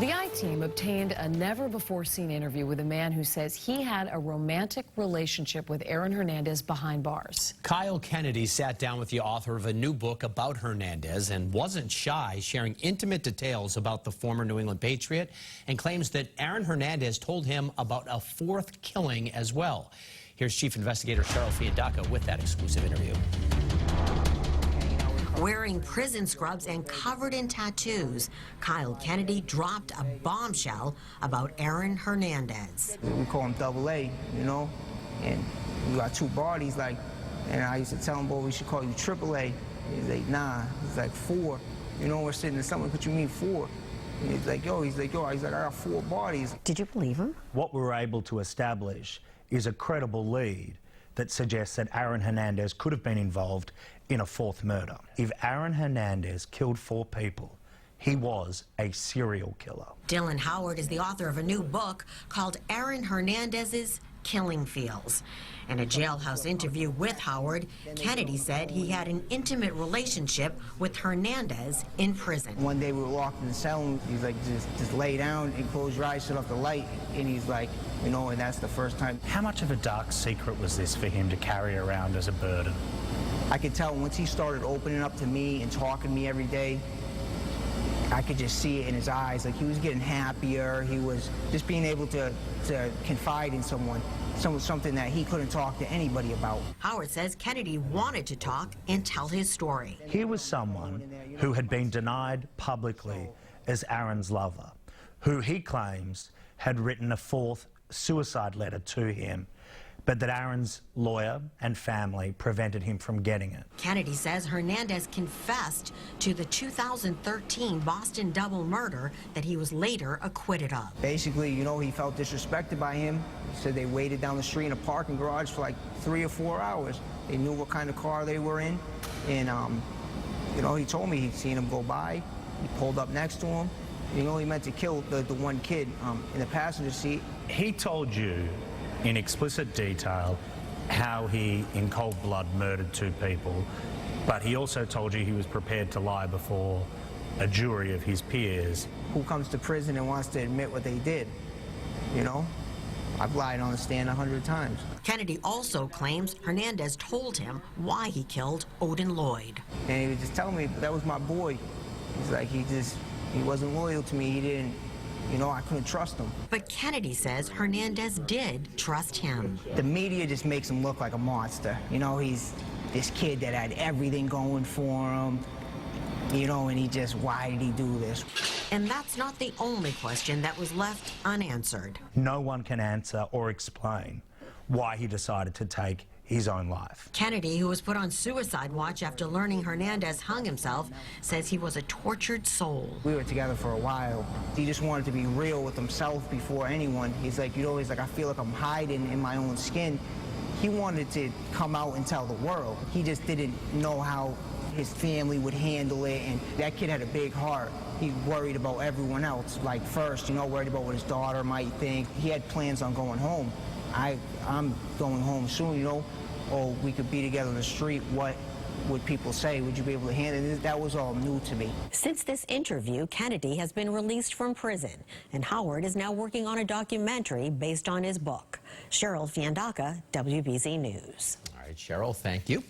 The I-Team obtained a never-before-seen interview with a man who says he had a romantic relationship with Aaron Hernandez behind bars. Kyle Kennedy sat down with the author of a new book about Hernandez and wasn't shy, sharing intimate details about the former New England Patriot, and claims that Aaron Hernandez told him about a fourth killing as well. Here's Chief Investigator Cheryl Fiandaca with that exclusive interview. Wearing prison scrubs and covered in tattoos, Kyle Kennedy dropped a bombshell about Aaron Hernandez. We call him Double A, you know, and we got two bodies, like, and I used to tell him, boy, we should call you Triple A. He's like, nah. He's like, 4. You know, we're sitting in something, what you mean 4? And he's like, I got 4 bodies. Did you believe him? What we were able to establish is a credible lead that suggests that Aaron Hernandez could have been involved in a 4th murder. If Aaron Hernandez killed 4 people, he was a serial killer. Dylan Howard is the author of a new book called Aaron Hernandez's Killing Fields. In a jailhouse interview with Howard, Kennedy said he had an intimate relationship with Hernandez in prison. One day we were locked in the cell, and he's like, just lay down and close your eyes, shut off the light, and he's like, you know, and that's the first time. How much of a dark secret was this for him to carry around as a burden? I could tell once he started opening up to me and talking to me every day, I could just see it in his eyes. Like, he was getting happier. He was just being able to confide in someone, something that he couldn't talk to anybody about. Howard says Kennedy wanted to talk and tell his story. He was someone who had been denied publicly as Aaron's lover, who he claims had written a 4th suicide letter to him, but that Aaron's lawyer and family prevented him from getting it. Kennedy says Hernandez confessed to the 2013 Boston double murder that he was later acquitted of. Basically, you know, he felt disrespected by him. He said they waited down the street in a parking garage for like 3 or 4 hours. They knew what kind of car they were in, and you know, he told me he'd seen him go by. He pulled up next to him. You know, he meant to kill the one kid in the passenger seat. He told you in explicit detail how he, in cold blood, murdered 2 people, but he also told you he was prepared to lie before a jury of his peers. Who comes to prison and wants to admit what they did? You know? I've lied on the stand 100 times. Kennedy also claims Hernandez told him why he killed Odin Lloyd. And he would just tell me that was my boy. He's like, he wasn't loyal to me. He didn't, you know, I couldn't trust him. But Kennedy says Hernandez did trust him. The media just makes him look like a monster. You know, he's this kid that had everything going for him, you know, and why did he do this? And that's not the only question that was left unanswered. No one can answer or explain why he decided to take his own life. Kennedy, who was put on suicide watch after learning Hernandez hung himself, says he was a tortured soul. We were together for a while. He just wanted to be real with himself before anyone. He's like, you know, he's like, I feel like I'm hiding in my own skin. He wanted to come out and tell the world. He just didn't know how his family would handle it, and that kid had a big heart. He worried about everyone else, like first, you know, worried about what his daughter might think. He had plans on going home. I'm going home soon, you know, or we could be together in the street. What would people say? Would you be able to handle it? That was all new to me. Since this interview, Kennedy has been released from prison, and Howard is now working on a documentary based on his book. Cheryl Fiandaca, WBZ News. All right, Cheryl, thank you.